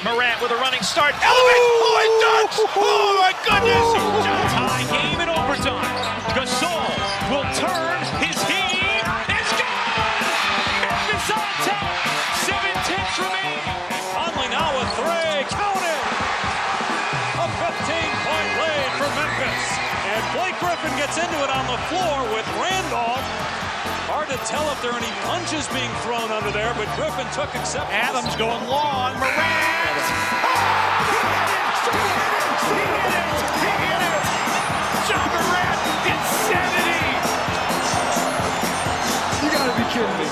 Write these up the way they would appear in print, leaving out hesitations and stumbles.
Morant with a running start. Elevates. Oh, he dunks. Oh, my goodness. Tie game in overtime. Gasol will turn. His heave is good. Memphis on top. 7-10 remaining. Conley now with three. Count it. A 15-point lead for Memphis. And Blake Griffin gets into it on the floor with Randolph. Hard to tell if there are any punches being thrown under there, but Griffin took acceptance. Adams going long. Morant. He hit it. John Morant, insanity. You gotta be kidding me.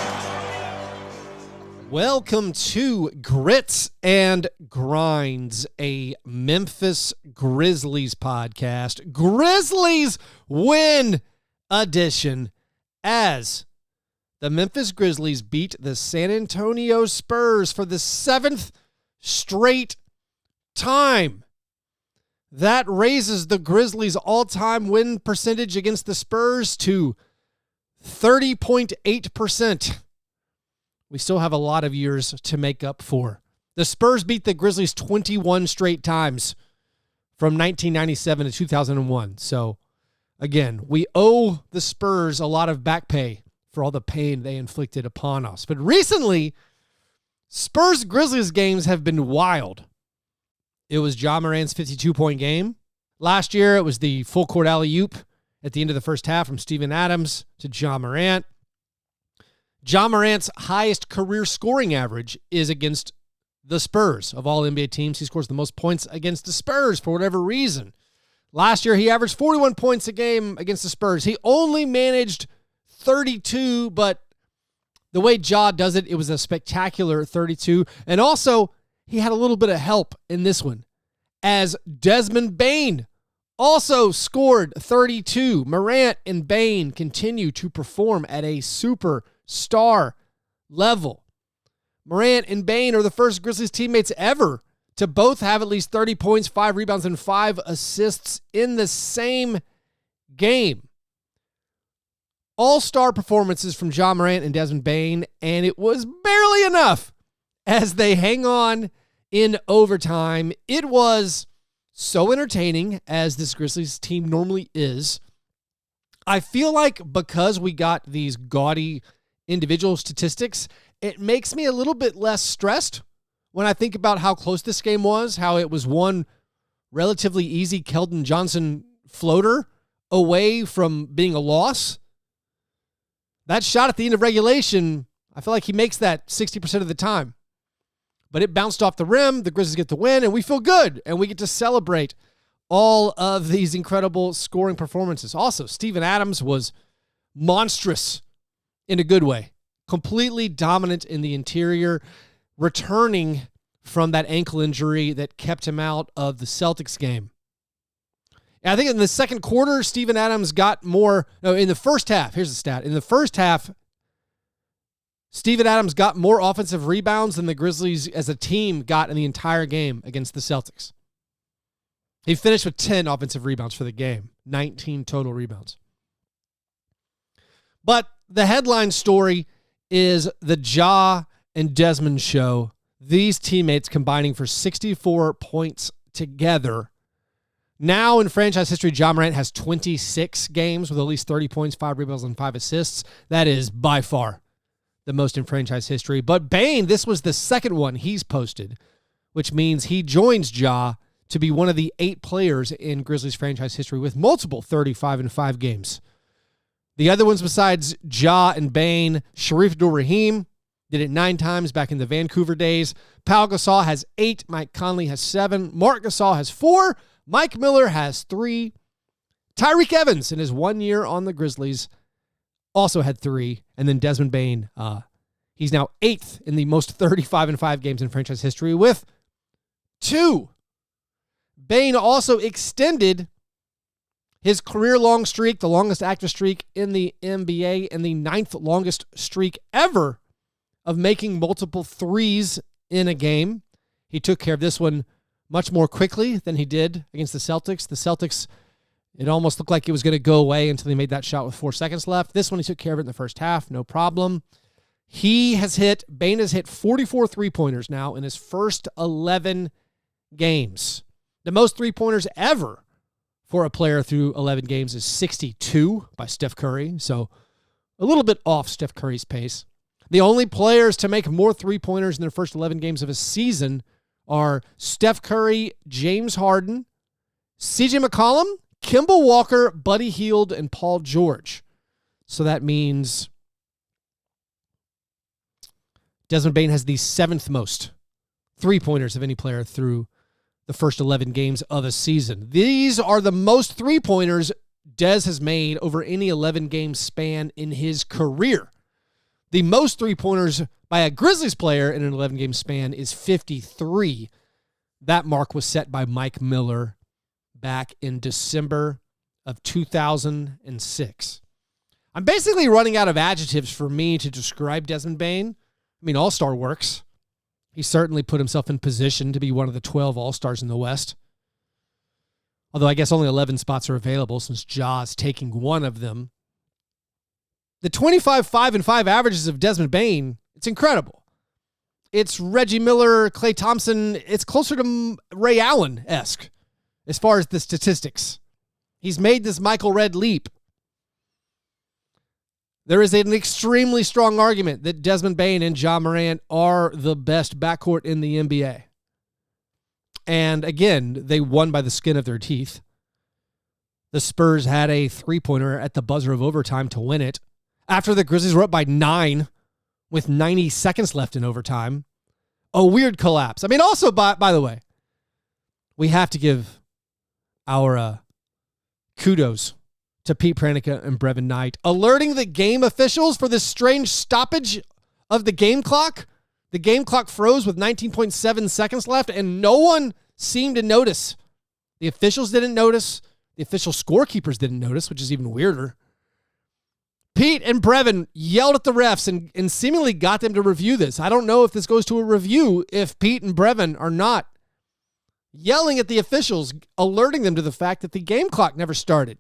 Welcome to Grits and Grinds, a Memphis Grizzlies podcast. Grizzlies win edition, as the Memphis Grizzlies beat the San Antonio Spurs for the 7th straight time. That raises the Grizzlies' all-time win percentage against the Spurs to 30.8%. We still have a lot of years to make up for. The Spurs beat the Grizzlies 21 straight times from 1997 to 2001. So, again, we owe the Spurs a lot of back pay for all the pain they inflicted upon us. But recently, Spurs-Grizzlies games have been wild. It was Ja Morant's 52-point game. Last year, it was the full-court alley-oop at the end of the first half from Steven Adams to Ja Morant. Ja Morant's highest career scoring average is against the Spurs. Of all NBA teams, he scores the most points against the Spurs for whatever reason. Last year, he averaged 41 points a game against the Spurs. He only managed 32, but the way Ja does it, it was a spectacular 32. And also, he had a little bit of help in this one, as Desmond Bane also scored 32. Morant and Bane continue to perform at a superstar level. Morant and Bane are the first Grizzlies teammates ever to both have at least 30 points, 5 rebounds, and 5 assists in the same game. All-star performances from Ja Morant and Desmond Bane, and it was barely enough as they hang on in overtime. It was so entertaining, as this Grizzlies team normally is. I feel like because we got these gaudy individual statistics, it makes me a little bit less stressed when I think about how close this game was, how it was one relatively easy Keldon Johnson floater away from being a loss. That shot at the end of regulation, I feel like he makes that 60% of the time. But it bounced off the rim, the Grizzlies get the win, and we feel good, and we get to celebrate all of these incredible scoring performances. Also, Steven Adams was monstrous in a good way. Completely dominant in the interior, returning from that ankle injury that kept him out of the Celtics game. And I think in the second quarter, Steven Adams got more. No, in the first half, here's the stat. In the first half, Steven Adams got more offensive rebounds than the Grizzlies as a team got in the entire game against the Celtics. He finished with 10 offensive rebounds for the game, 19 total rebounds. But the headline story is the Ja and Desmond show. These teammates combining for 64 points together. Now in franchise history, Ja Morant has 26 games with at least 30 points, 5 rebounds, and 5 assists. That is by far the most in franchise history. But Bane, this was the second one he's posted, which means he joins Ja to be one of the 8 players in Grizzlies franchise history with multiple 35-5 games. The other ones besides Ja and Bane, Sharif Abdul-Rahim did it 9 times back in the Vancouver days. Pau Gasol has 8. Mike Conley has 7. Marc Gasol has 4. Mike Miller has 3. Tyreke Evans, in his 1 year on the Grizzlies, also had 3. And then Desmond Bane, he's now 8th in the most 35-5 games in franchise history with 2. Bane also extended his career-long streak, the longest active streak in the NBA, and the 9th longest streak ever of making multiple threes in a game. He took care of this one much more quickly than he did against the Celtics. The Celtics, it almost looked like it was going to go away until he made that shot with 4 seconds left. This one, he took care of it in the first half, no problem. Bane has hit 44 three-pointers now in his first 11 games. The most three-pointers ever for a player through 11 games is 62 by Steph Curry, so a little bit off Steph Curry's pace. The only players to make more three-pointers in their first 11 games of a season are Steph Curry, James Harden, CJ McCollum, Kemba Walker, Buddy Hield, and Paul George. So that means Desmond Bane has the 7th most three-pointers of any player through the first 11 games of a season. These are the most three-pointers Des has made over any 11-game span in his career. The most three-pointers by a Grizzlies player in an 11-game span is 53. That mark was set by Mike Miller back in December of 2006. I'm basically running out of adjectives for me to describe Desmond Bane. I mean, all-star works. He certainly put himself in position to be one of the 12 all-stars in the West. Although I guess only 11 spots are available since Ja's taking one of them. The 25, 5, and 5 averages of Desmond Bane, it's incredible. It's Reggie Miller, Klay Thompson. It's closer to Ray Allen-esque as far as the statistics. He's made this Michael Redd leap. There is an extremely strong argument that Desmond Bane and Ja Morant are the best backcourt in the NBA. And again, they won by the skin of their teeth. The Spurs had a three-pointer at the buzzer of overtime to win it, after the Grizzlies were up by 9 with 90 seconds left in overtime. A weird collapse. I mean, also, by the way, we have to give our kudos to Pete Pranica and Brevin Knight, alerting the game officials for this strange stoppage of the game clock. The game clock froze with 19.7 seconds left, and no one seemed to notice. The officials didn't notice. The official scorekeepers didn't notice, which is even weirder. Pete and Brevin yelled at the refs and seemingly got them to review this. I don't know if this goes to a review if Pete and Brevin are not yelling at the officials, alerting them to the fact that the game clock never started.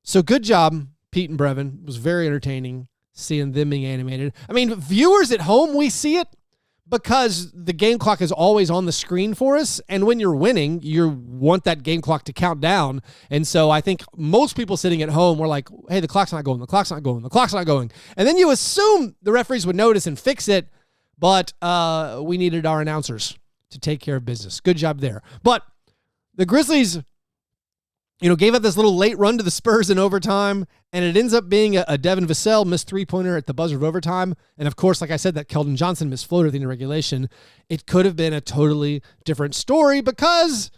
So good job, Pete and Brevin. It was very entertaining seeing them being animated. I mean, viewers at home, we see it because the game clock is always on the screen for us. And when you're winning, you want that game clock to count down. And so I think most people sitting at home were like, hey, the clock's not going, the clock's not going, the clock's not going. And then you assume the referees would notice and fix it. But we needed our announcers to take care of business. Good job there. But the Grizzlies, gave up this little late run to the Spurs in overtime, and it ends up being a Devin Vassell missed three-pointer at the buzzer of overtime. And, of course, like I said, that Keldon Johnson missed floater at the end of regulation. It could have been a totally different story because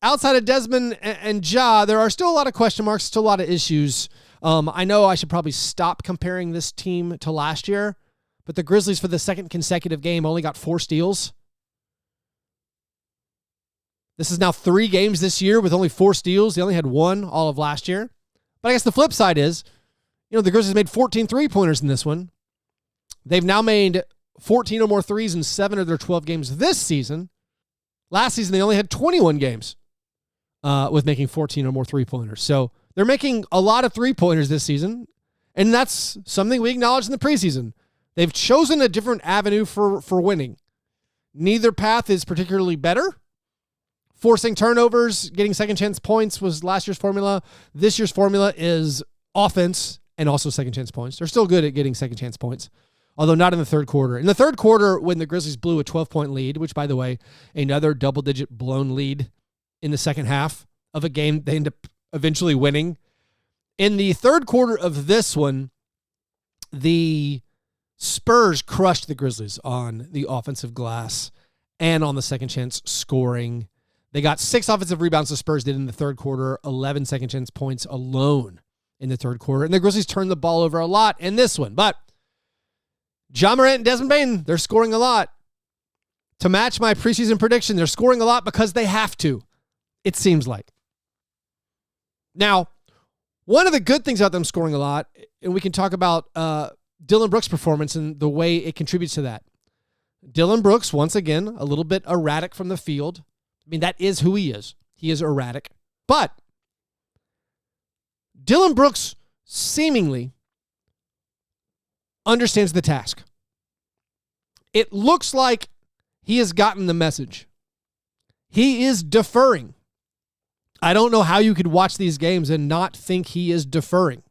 outside of Desmond and Ja, there are still a lot of question marks, still a lot of issues. I know I should probably stop comparing this team to last year, but the Grizzlies for the second consecutive game only got 4 steals. This is now 3 games this year with only 4 steals. They only had 1 all of last year. But I guess the flip side is, the Grizzlies made 14 three-pointers in this one. They've now made 14 or more threes in 7 of their 12 games this season. Last season, they only had 21 games with making 14 or more three-pointers. So they're making a lot of three-pointers this season, and that's something we acknowledged in the preseason. They've chosen a different avenue for winning. Neither path is particularly better. Forcing turnovers, getting second chance points was last year's formula. This year's formula is offense and also second chance points. They're still good at getting second chance points, although not in the third quarter. In the third quarter, when the Grizzlies blew a 12-point lead, which, by the way, another double-digit blown lead in the second half of a game they end up eventually winning. In the third quarter of this one, the Spurs crushed the Grizzlies on the offensive glass and on the second chance scoring. They got 6 offensive rebounds the Spurs did in the third quarter, 11 second chance points alone in the third quarter. And the Grizzlies turned the ball over a lot in this one. But Ja Morant and Desmond Bane, they're scoring a lot. To match my preseason prediction, they're scoring a lot because they have to, it seems like. Now, one of the good things about them scoring a lot, and we can talk about Dillon Brooks' performance and the way it contributes to that. Dillon Brooks, once again, a little bit erratic from the field. I mean, that is who he is. He is erratic. But Dillon Brooks seemingly understands the task. It looks like he has gotten the message. He is deferring. I don't know how you could watch these games and not think he is deferring.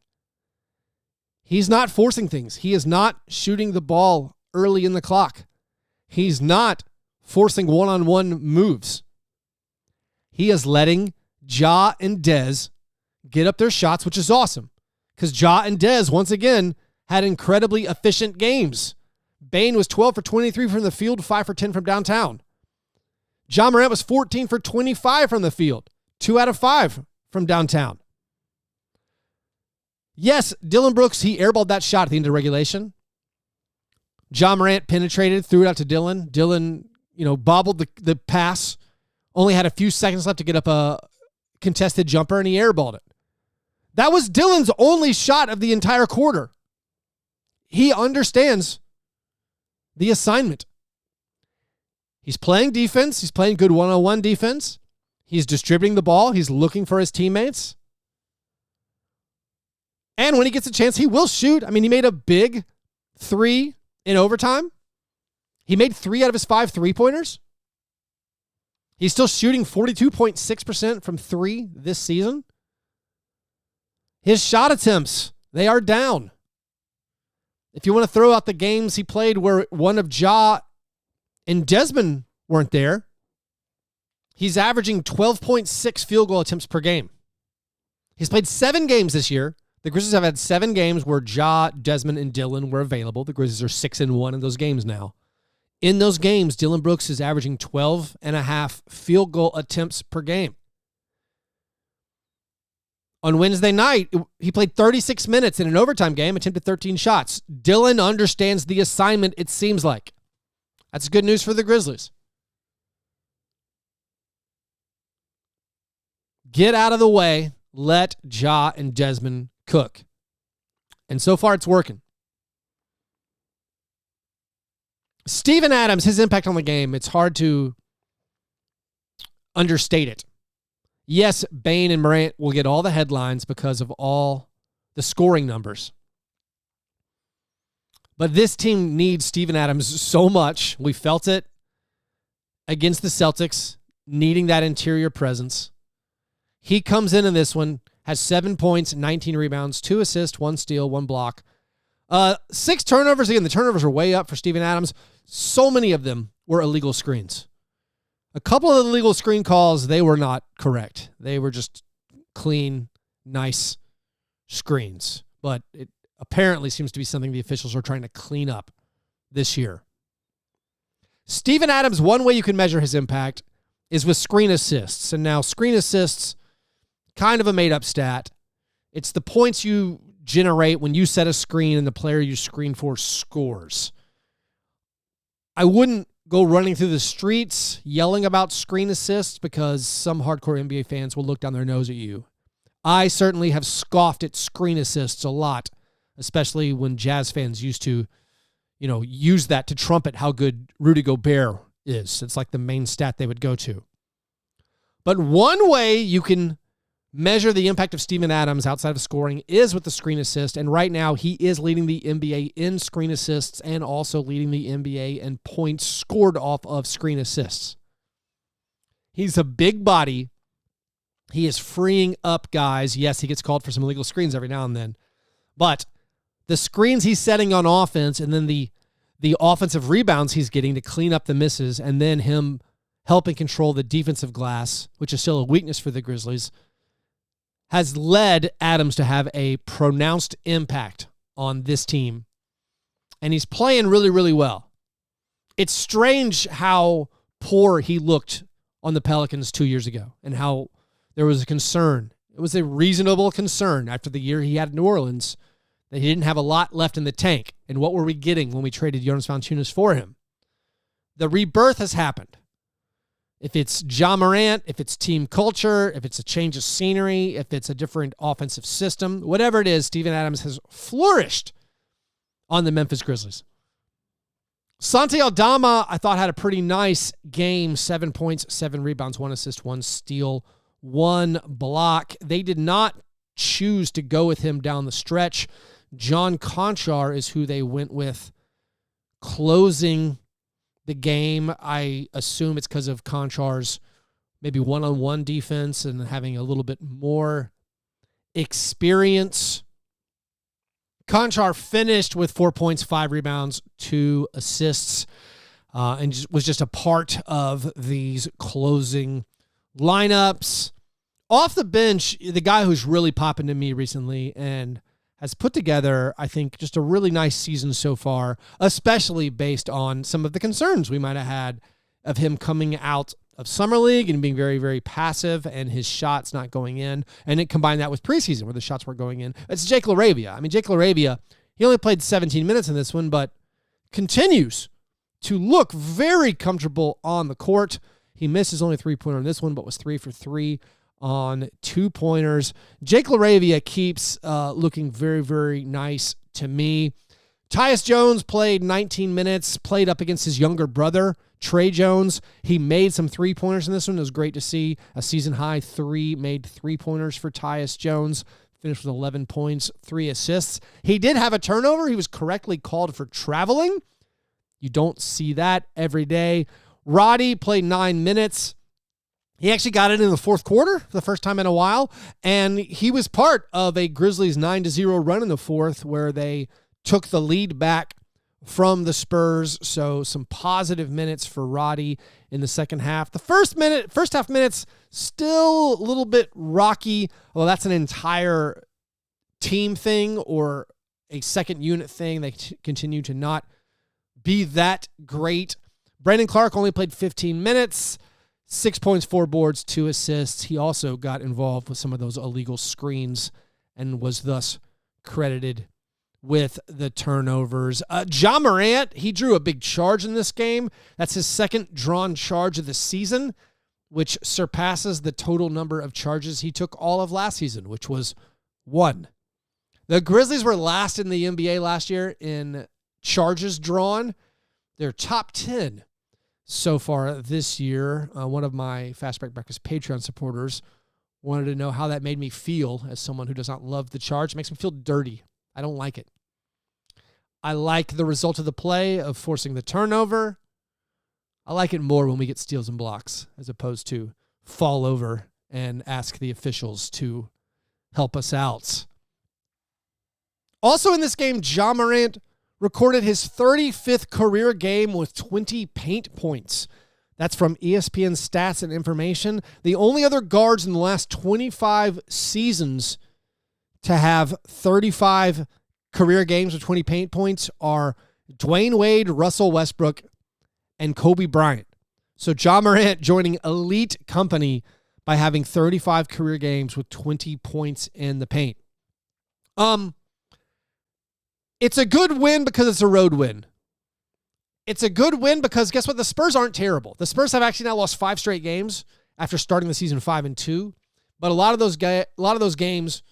He's not forcing things. He is not shooting the ball early in the clock. He's not forcing one-on-one moves. He is letting Ja and Dez get up their shots, which is awesome. Because Ja and Dez, once again, had incredibly efficient games. Bane was 12 for 23 from the field, 5 for 10 from downtown. Ja Morant was 14 for 25 from the field, 2 out of 5 from downtown. Yes, Dillon Brooks, he airballed that shot at the end of regulation. Ja Morant penetrated, threw it out to Dillon. Dillon, bobbled the pass, only had a few seconds left to get up a contested jumper, and he airballed it. That was Dillon's only shot of the entire quarter. He understands the assignment. He's playing defense. He's playing good one-on-one defense. He's distributing the ball. He's looking for his teammates. And when he gets a chance, he will shoot. I mean, he made a big 3 in overtime. He made 3 out of his 5 3-pointers. He's still shooting 42.6% from 3 this season. His shot attempts, they are down. If you want to throw out the games he played where one of Ja and Desmond weren't there, he's averaging 12.6 field goal attempts per game. He's played 7 games this year. The Grizzlies have had 7 games where Ja, Desmond, and Dillon were available. The Grizzlies are 6-1 in those games now. In those games, Dillon Brooks is averaging 12.5 field goal attempts per game. On Wednesday night, he played 36 minutes in an overtime game, attempted 13 shots. Dillon understands the assignment, it seems like. That's good news for the Grizzlies. Get out of the way. Let Ja and Desmond cook. And so far, it's working. Steven Adams, his impact on the game, it's hard to understate it. Yes, Bane and Morant will get all the headlines because of all the scoring numbers. But this team needs Steven Adams so much. We felt it against the Celtics, needing that interior presence. He comes in this one, has 7 points, 19 rebounds, 2 assists, 1 steal, 1 block. 6 turnovers. Again, the turnovers are way up for Steven Adams. So many of them were illegal screens. A couple of the illegal screen calls, they were not correct. They were just clean, nice screens. But it apparently seems to be something the officials are trying to clean up this year. Steven Adams, one way you can measure his impact is with screen assists. And now screen assists, kind of a made-up stat. It's the points you generate when you set a screen and the player you screen for scores. I wouldn't go running through the streets yelling about screen assists because some hardcore NBA fans will look down their nose at you. I certainly have scoffed at screen assists a lot, especially when Jazz fans used to, use that to trumpet how good Rudy Gobert is. It's like the main stat they would go to. But one way you can measure the impact of Steven Adams outside of scoring is with the screen assist, and right now he is leading the NBA in screen assists and also leading the NBA in points scored off of screen assists. He's a big body. He is freeing up guys. Yes, he gets called for some illegal screens every now and then, but the screens he's setting on offense and then the offensive rebounds he's getting to clean up the misses and then him helping control the defensive glass, which is still a weakness for the Grizzlies, has led Adams to have a pronounced impact on this team. And he's playing really, really well. It's strange how poor he looked on the Pelicans 2 years ago and how there was a concern. It was a reasonable concern after the year he had in New Orleans that he didn't have a lot left in the tank. And what were we getting when we traded Jonas Valanciunas for him? The rebirth has happened. If it's Ja Morant, if it's team culture, if it's a change of scenery, if it's a different offensive system, whatever it is, Steven Adams has flourished on the Memphis Grizzlies. Santi Aldama, I thought, had a pretty nice game. 7 points, 7 rebounds, 1 assist, 1 steal, 1 block. They did not choose to go with him down the stretch. John Conchar is who they went with closing the game. I assume it's because of Conchar's maybe one-on-one defense and having a little bit more experience. Conchar finished with 4 points, 5 rebounds, 2 assists, and was just a part of these closing lineups. Off the bench, the guy who's really popping to me recently and has put together, I think, just a really nice season so far, especially based on some of the concerns we might have had of him coming out of Summer League and being very, very passive and his shots not going in. And it combined that with preseason where the shots were going in. It's Jake LaRavia. I mean, Jake LaRavia, he only played 17 minutes in this one, but continues to look very comfortable on the court. He missed his only three-pointer in this one, but was 3 for 3 on 2-pointers. Jake LaRavia keeps looking very, very nice to me. Tyus Jones played 19 minutes, played up against his younger brother, Trey Jones. He made some 3-pointers in this one. It was great to see. A season-high 3 made 3-pointers for Tyus Jones. Finished with 11 points, 3 assists. He did have a turnover. He was correctly called for traveling. You don't see that every day. Roddy played 9 minutes. He actually got it in the fourth quarter for the first time in a while, and he was part of a Grizzlies 9-0 run in the fourth where they took the lead back from the Spurs. So some positive minutes for Roddy in the second half. The first half minutes, still a little bit rocky. Well, that's an entire team thing or a second unit thing. They continue to not be that great. Brandon Clark only played 15 minutes, 6 points, 4 boards, 2 assists. He also got involved with some of those illegal screens and was thus credited with the turnovers. Ja Morant, he drew a big charge in this game. That's his second drawn charge of the season, which surpasses the total number of charges he took all of last season, which was 1. The Grizzlies were last in the NBA last year in charges drawn. They're top 10 so far this year. One of my Fast Break Breakfast Patreon supporters wanted to know how that made me feel as someone who does not love the charge. It makes me feel dirty. I don't like it. I like the result of the play of forcing the turnover. I like it more when we get steals and blocks as opposed to fall over and ask the officials to help us out. Also in this game, Ja Morant recorded his 35th career game with 20 paint points. That's from ESPN Stats and Information. The only other guards in the last 25 seasons to have 35 career games with 20 paint points are Dwayne Wade, Russell Westbrook, and Kobe Bryant. So Ja Morant joining elite company by having 35 career games with 20 points in the paint. It's a good win because it's a road win. It's a good win because guess what? The Spurs aren't terrible. The Spurs have actually now lost 5 straight games after starting the season 5-2. But a lot of those games,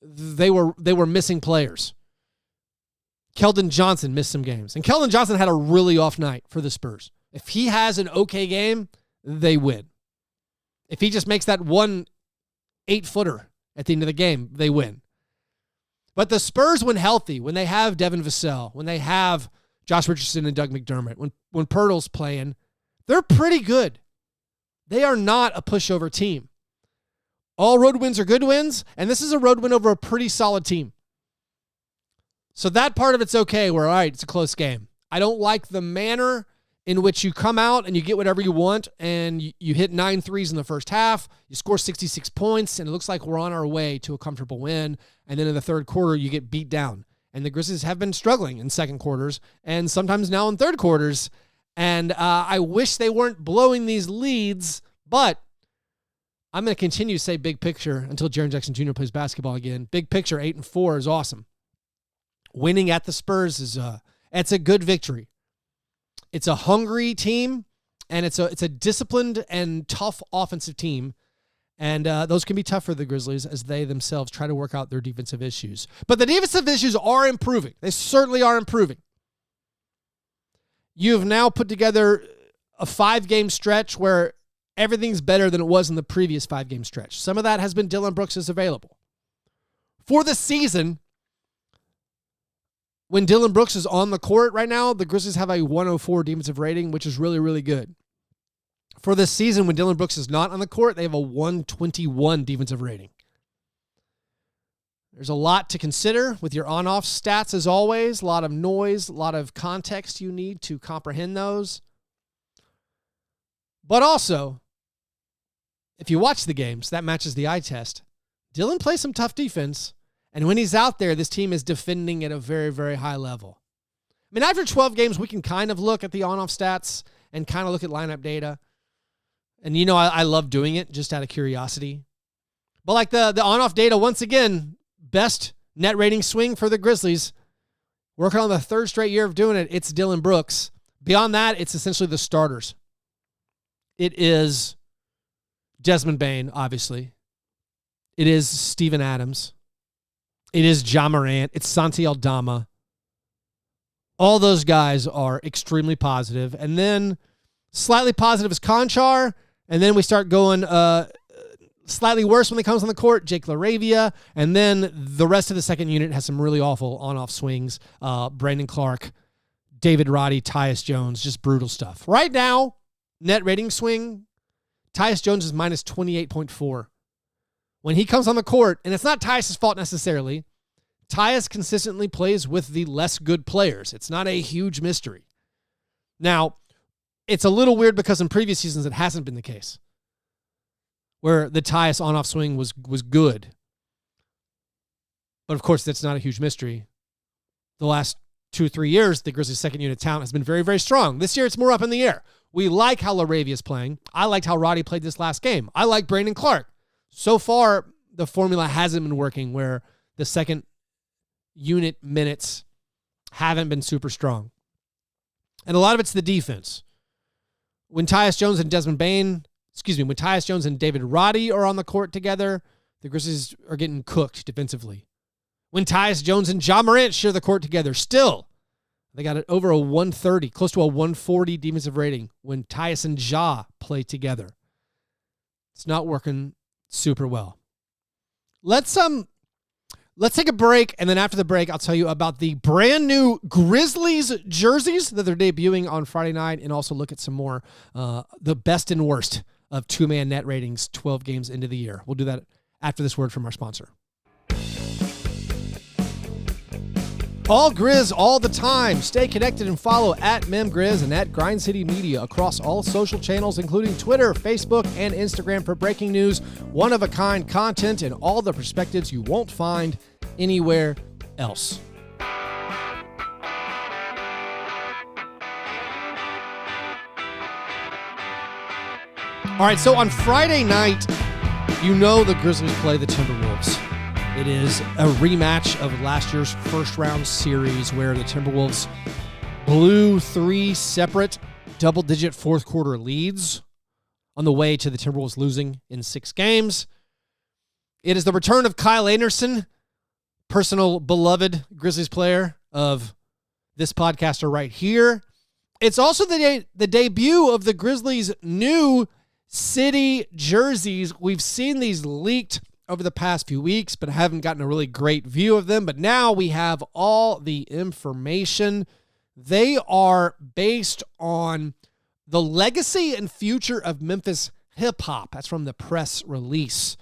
they were missing players. Keldon Johnson missed some games. And Keldon Johnson had a really off night for the Spurs. If he has an okay game, they win. If he just makes that one 8-footer at the end of the game, they win. But the Spurs, when healthy, when they have Devin Vassell, when they have Josh Richardson and Doug McDermott, when Pirtle's playing, they're pretty good. They are not a pushover team. All road wins are good wins, and this is a road win over a pretty solid team. So that part of it's okay. We're all right, it's a close game. I don't like the manner in which you come out and you get whatever you want and you hit 9 threes in the first half, you score 66 points, and it looks like we're on our way to a comfortable win. And then in the third quarter, you get beat down. And the Grizzlies have been struggling in second quarters and sometimes now in third quarters. And I wish they weren't blowing these leads, but I'm going to continue to say big picture until Jaren Jackson Jr. plays basketball again. Big picture, 8-4 is awesome. Winning at the Spurs it's a good victory. It's a hungry team, and it's a disciplined and tough offensive team. And those can be tough for the Grizzlies as they themselves try to work out their defensive issues. But the defensive issues are improving. They certainly are improving. You've now put together a 5-game stretch where everything's better than it was in the previous 5-game stretch. Some of that has been Dillon Brooks is available. For the season, When Dillon Brooks is on the court right now, the Grizzlies have a 104 defensive rating, which is really, really good. For this season, when Dillon Brooks is not on the court, they have a 121 defensive rating. There's a lot to consider with your on-off stats, as always. A lot of noise, a lot of context you need to comprehend those. But also, if you watch the games, that matches the eye test. Dillon plays some tough defense, and when he's out there, this team is defending at a very, very high level. I mean, after 12 games, we can kind of look at the on-off stats and kind of look at lineup data. And you know, I love doing it just out of curiosity. But like the on-off data, once again, best net rating swing for the Grizzlies. Working on the third straight year of doing it, it's Dillon Brooks. Beyond that, it's essentially the starters. It is Desmond Bane, obviously. It is Steven Adams. It is Ja Morant. It's Santi Aldama. All those guys are extremely positive. And then slightly positive is Conchar. And then we start going slightly worse when he comes on the court, Jake LaRavia. And then the rest of the second unit has some really awful on-off swings. Brandon Clark, David Roddy, Tyus Jones, just brutal stuff. Right now, net rating swing, Tyus Jones is minus 28.4. When he comes on the court, and it's not Tyus' fault necessarily, Tyus consistently plays with the less good players. It's not a huge mystery. Now, it's a little weird because in previous seasons it hasn't been the case, where the Tyus on-off swing was good. But of course, that's not a huge mystery. The last 2-3 years, the Grizzlies' second unit talent has been very, very strong. This year, it's more up in the air. We like how LaRavia is playing. I liked how Roddy played this last game. I like Brandon Clark. So far, the formula hasn't been working where the second unit minutes haven't been super strong. And a lot of it's the defense. When Tyus Jones and when Tyus Jones and David Roddy are on the court together, the Grizzlies are getting cooked defensively. When Tyus Jones and Ja Morant share the court together, still, they got it over a 130, close to a 140 defensive rating when Tyus and Ja play together. It's not working super well. Let's take a break, and then after the break, I'll tell you about the brand new Grizzlies jerseys that they're debuting on Friday night, and also look at some more the best and worst of two-man net ratings 12 games into the year. We'll do that after this word from our sponsor. All Grizz all the time. Stay connected and follow at MemGrizz and at Grind City Media across all social channels, including Twitter, Facebook, and Instagram for breaking news, one-of-a-kind content, and all the perspectives you won't find anywhere else. All right, so on Friday night, you know the Grizzlies play the Timberwolves. It is a rematch of last year's first-round series where the Timberwolves blew 3 separate double-digit fourth-quarter leads on the way to the Timberwolves losing in 6 games. It is the return of Kyle Anderson, personal beloved Grizzlies player of this podcaster right here. It's also the debut of the Grizzlies' new city jerseys. We've seen these leaked over the past few weeks, but haven't gotten a really great view of them. But now we have all the information. They are based on the legacy and future of Memphis hip-hop. That's from the press release.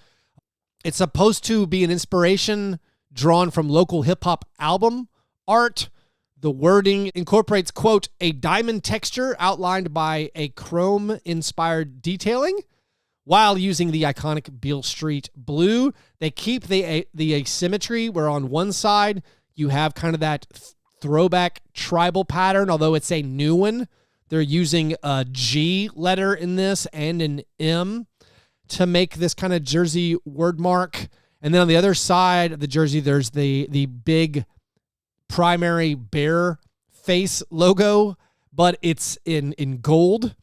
It's supposed to be an inspiration drawn from local hip-hop album art. The wording incorporates, quote, a diamond texture outlined by a chrome-inspired detailing. While using the iconic Beale Street blue, they keep the asymmetry where on one side you have kind of that throwback tribal pattern, although it's a new one. They're using a G letter in this and an M to make this kind of jersey word mark. And then on the other side of the jersey, there's the big primary bear face logo, but it's in gold.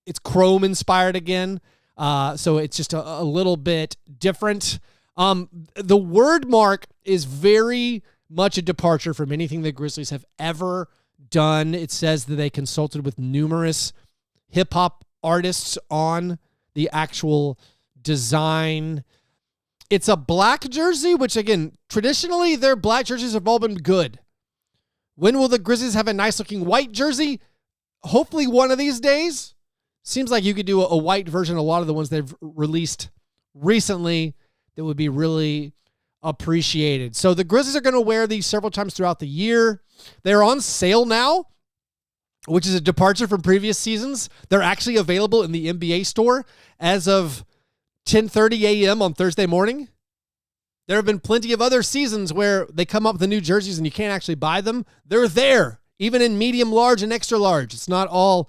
It's chrome inspired again. So it's just a little bit different. The word mark is very much a departure from anything the Grizzlies have ever done. It says that they consulted with numerous hip-hop artists on the actual design. It's a black jersey, which, again, traditionally their black jerseys have all been good. When will the Grizzlies have a nice-looking white jersey? Hopefully one of these days. Seems like you could do a white version of a lot of the ones they've released recently that would be really appreciated. So the Grizzlies are going to wear these several times throughout the year. They're on sale now, which is a departure from previous seasons. They're actually available in the NBA store as of 10:30 a.m. on Thursday morning. There have been plenty of other seasons where they come up with the new jerseys and you can't actually buy them. They're there, even in medium, large, and extra large. It's not all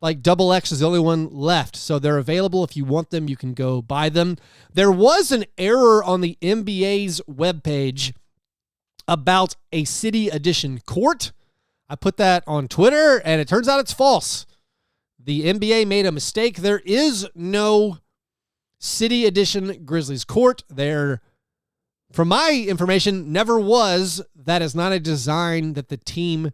like double X is the only one left. So they're available. If you want them, you can go buy them. There was an error on the NBA's webpage about a City Edition court. I put that on Twitter, and it turns out it's false. The NBA made a mistake. There is no City Edition Grizzlies court. There, from my information, never was. That is not a design that the team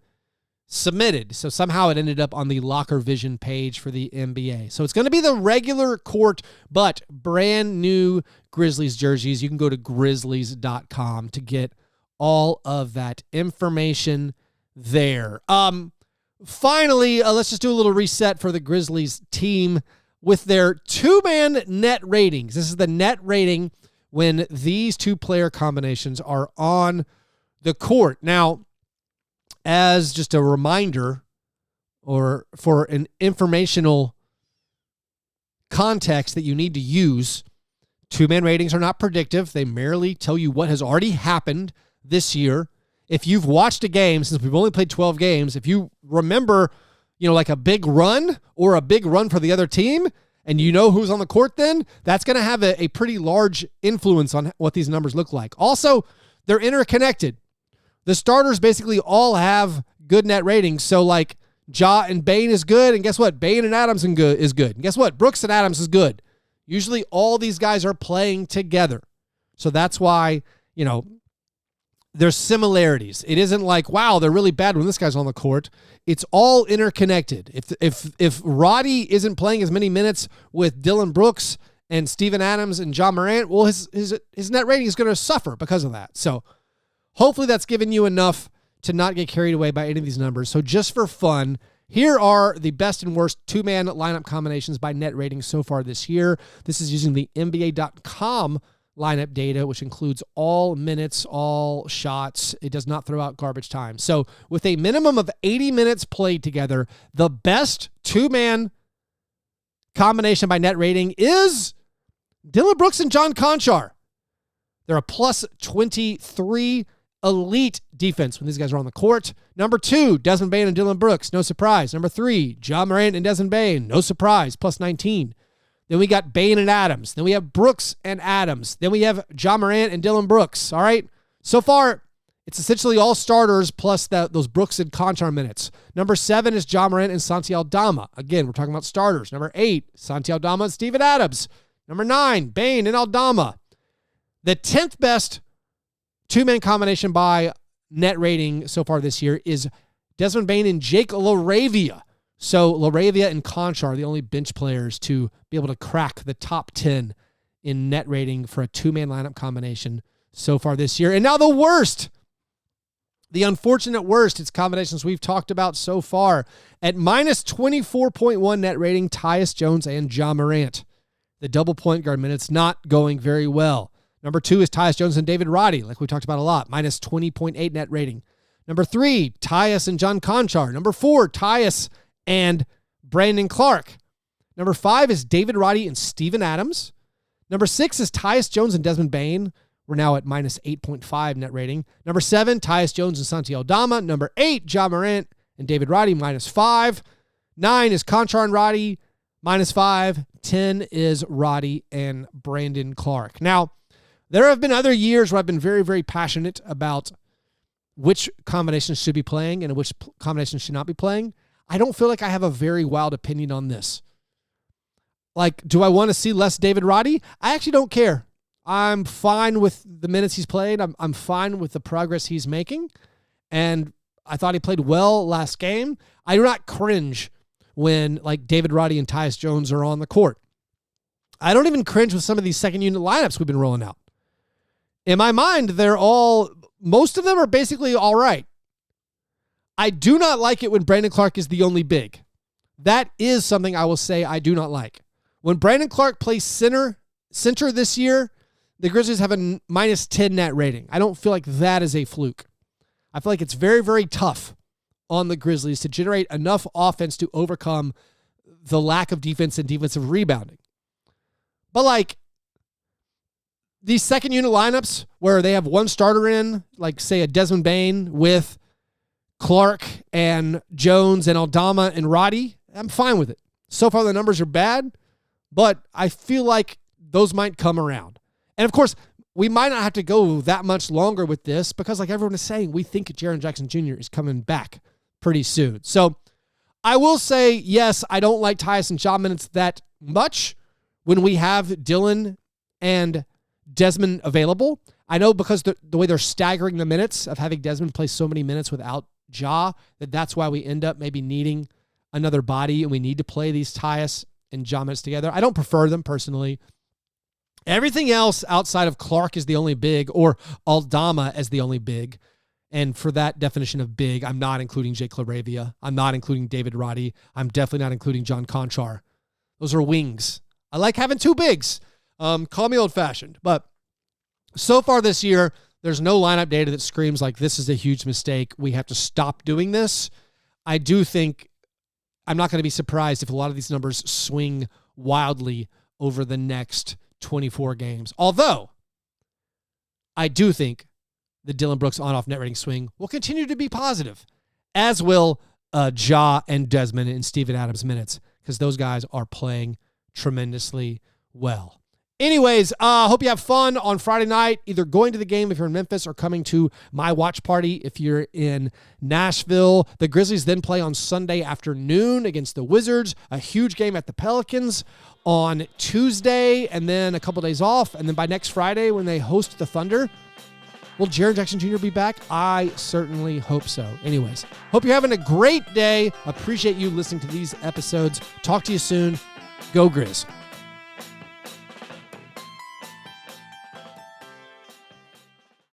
submitted. So somehow it ended up on the Locker Vision page for the NBA. So it's going to be the regular court, but brand new Grizzlies jerseys. You can go to grizzlies.com to get all of that information there. Finally, let's just do a little reset for the Grizzlies team with their two-man net ratings. This is the net rating when these two player combinations are on the court. Now, as just a reminder or for an informational context that you need to use, two-man ratings are not predictive. They merely tell you what has already happened this year. If you've watched a game, since we've only played 12 games, if you remember, like a big run or a big run for the other team, and you know who's on the court then, that's going to have a pretty large influence on what these numbers look like. Also, they're interconnected. The starters basically all have good net ratings. So like Ja and Bane is good. And guess what? Bane and Adams is good. And guess what? Brooks and Adams is good. Usually all these guys are playing together. So that's why, there's similarities. It isn't like, wow, they're really bad when this guy's on the court. It's all interconnected. If Roddy isn't playing as many minutes with Dylan Brooks and Steven Adams and John Morant, well, his net rating is going to suffer because of that. So hopefully that's given you enough to not get carried away by any of these numbers. So just for fun, here are the best and worst two-man lineup combinations by net rating so far this year. This is using the NBA.com lineup data, which includes all minutes, all shots. It does not throw out garbage time. So with a minimum of 80 minutes played together, the best two-man combination by net rating is Dylan Brooks and John Conchar. They're a plus 23 elite defense when these guys are on the court. Number 2, Desmond Bane and Dylan Brooks. No surprise. Number 3, John Morant and Desmond Bane. No surprise. Plus 19. Then we got Bane and Adams. Then we have Brooks and Adams. Then we have John Morant and Dylan Brooks. All right. So far, it's essentially all starters plus those Brooks and Conchar minutes. Number 7 is John Morant and Santi Aldama. Again, we're talking about starters. Number 8, Santi Aldama and Steven Adams. Number 9, Bane and Aldama. The 10th best two-man combination by net rating so far this year is Desmond Bane and Jake LaRavia. So LaRavia and Conchar are the only bench players to be able to crack the top 10 in net rating for a two-man lineup combination so far this year. And now the worst, the unfortunate worst, it's combinations we've talked about so far. At minus 24.1 net rating, Tyus Jones and John Morant. The double point guard minutes not going very well. Number 2 is Tyus Jones and David Roddy, like we talked about a lot, minus 20.8 net rating. Number 3, Tyus and John Conchar. Number 4, Tyus and Brandon Clark. Number 5 is David Roddy and Steven Adams. Number 6 is Tyus Jones and Desmond Bane. We're now at minus 8.5 net rating. Number 7, Tyus Jones and Santi Aldama. Number 8, John Morant and David Roddy, minus 5. 9 is Conchar and Roddy, minus 5. 10 is Roddy and Brandon Clark. Now, there have been other years where I've been very, very passionate about which combinations should be playing and which combinations should not be playing. I don't feel like I have a very wild opinion on this. Like, do I want to see less David Roddy? I actually don't care. I'm fine with the minutes he's played. I'm fine with the progress he's making. And I thought he played well last game. I do not cringe when like David Roddy and Tyus Jones are on the court. I don't even cringe with some of these second unit lineups we've been rolling out. In my mind, most of them are basically all right. I do not like it when Brandon Clark is the only big. That is something I will say I do not like. When Brandon Clark plays center this year, the Grizzlies have a -10 net rating. I don't feel like that is a fluke. I feel like it's very, very tough on the Grizzlies to generate enough offense to overcome the lack of defense and defensive rebounding. But like these second unit lineups where they have one starter in, like say a Desmond Bane with Clark and Jones and Aldama and Roddy, I'm fine with it. So far the numbers are bad, but I feel like those might come around. And of course, we might not have to go that much longer with this because like everyone is saying, we think Jaren Jackson Jr. is coming back pretty soon. So I will say, yes, I don't like Tyus and Ja minutes that much when we have Dylan and Desmond available. I know because the way they're staggering the minutes of having Desmond play so many minutes without Ja, that's why we end up maybe needing another body and we need to play these Tyus and Ja minutes together. I don't prefer them personally. Everything else outside of Clark is the only big or Aldama as the only big. And for that definition of big, I'm not including Jake LaRavia. I'm not including David Roddy. I'm definitely not including John Conchar. Those are wings. I like having two bigs. Call me old-fashioned. But so far this year, there's no lineup data that screams like this is a huge mistake. We have to stop doing this. I do think I'm not going to be surprised if a lot of these numbers swing wildly over the next 24 games. Although, I do think the Dylan Brooks on-off net rating swing will continue to be positive, as will Ja and Desmond and Steven Adams minutes, because those guys are playing tremendously well. Anyways, hope you have fun on Friday night, either going to the game if you're in Memphis or coming to my watch party if you're in Nashville. The Grizzlies then play on Sunday afternoon against the Wizards, a huge game at the Pelicans on Tuesday, and then a couple days off. And then by next Friday when they host the Thunder, will Jaren Jackson Jr. be back? I certainly hope so. Anyways, hope you're having a great day. Appreciate you listening to these episodes. Talk to you soon. Go Grizz.